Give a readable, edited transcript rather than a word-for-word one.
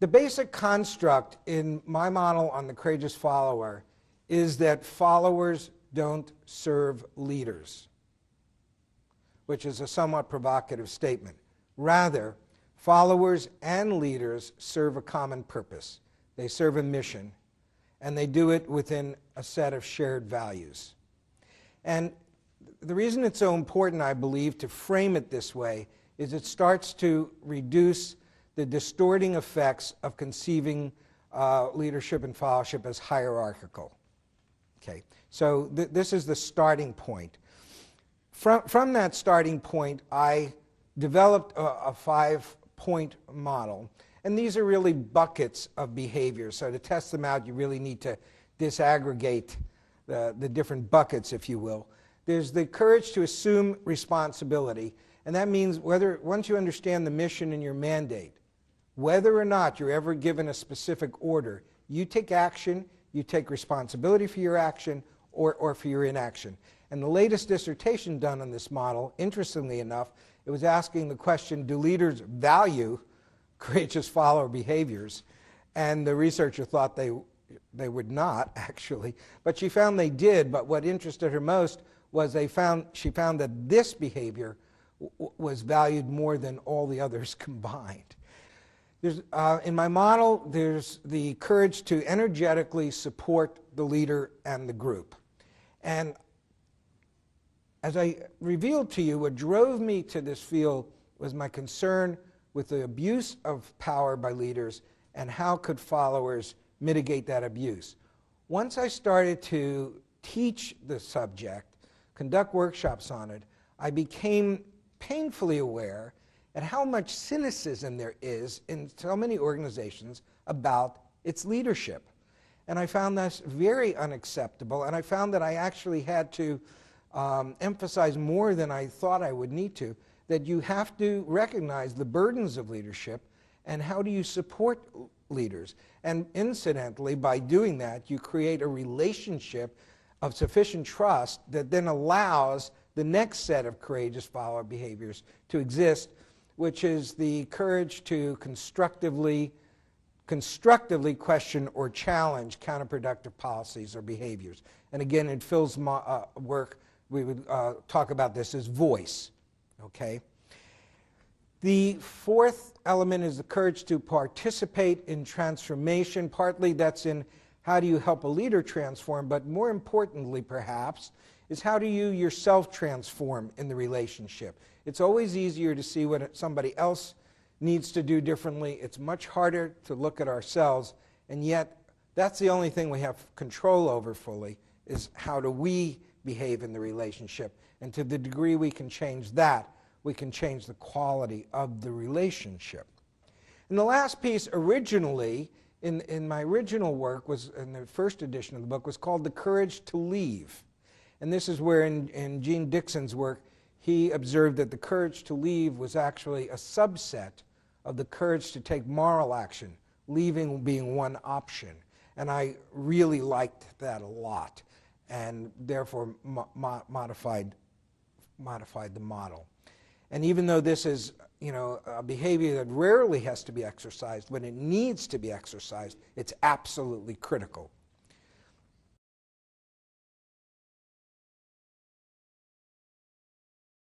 The basic construct in my model on the courageous follower is that followers don't serve leaders, which is a somewhat provocative statement. Rather, followers and leaders serve a common purpose. They serve a mission, and they do it within a set of shared values. And the reason it's so important, I believe, to frame it this way is it starts to reduce the distorting effects of conceiving leadership and followership as hierarchical. Okay, so this is the starting point. From that starting point, I developed a 5-point model. And these are really buckets of behavior. So to test them out, you really need to disaggregate the different buckets, if you will. There's the courage to assume responsibility. And that means once you understand the mission and your mandate, whether or not you're ever given a specific order, you take action, you take responsibility for your action or for your inaction. And the latest dissertation done on this model, interestingly enough, it was asking the question, do leaders value courageous follower behaviors? And the researcher thought they would not, actually. But she found they did, but what interested her most was she found that this behavior was valued more than all the others combined. In my model, there's the courage to energetically support the leader and the group. And as I revealed to you, what drove me to this field was my concern with the abuse of power by leaders and how could followers mitigate that abuse. Once I started to teach the subject, conduct workshops on it, I became painfully aware at how much cynicism there is in so many organizations about its leadership. And I found this very unacceptable, and I found that I actually had to emphasize more than I thought I would need to, that you have to recognize the burdens of leadership and how do you support leaders. And incidentally, by doing that, you create a relationship of sufficient trust that then allows the next set of courageous follower behaviors to exist, which is the courage to constructively question or challenge counterproductive policies or behaviors. And again, in Phil's work, we would talk about this as voice. Okay? The fourth element is the courage to participate in transformation. Partly that's in how do you help a leader transform, but more importantly perhaps is how do you yourself transform in the relationship. It's always easier to see what somebody else needs to do differently. It's much harder to look at ourselves, and yet that's the only thing we have control over fully, is how do we behave in the relationship. And to the degree we can change that, we can change the quality of the relationship. And the last piece originally, in my original work, was in the first edition of the book, was called The Courage to Leave. And this is where in Gene Dixon's work, he observed that the courage to leave was actually a subset of the courage to take moral action, leaving being one option. And I really liked that a lot, and therefore modified the model. And even though this is, a behavior that rarely has to be exercised, when it needs to be exercised, it's absolutely critical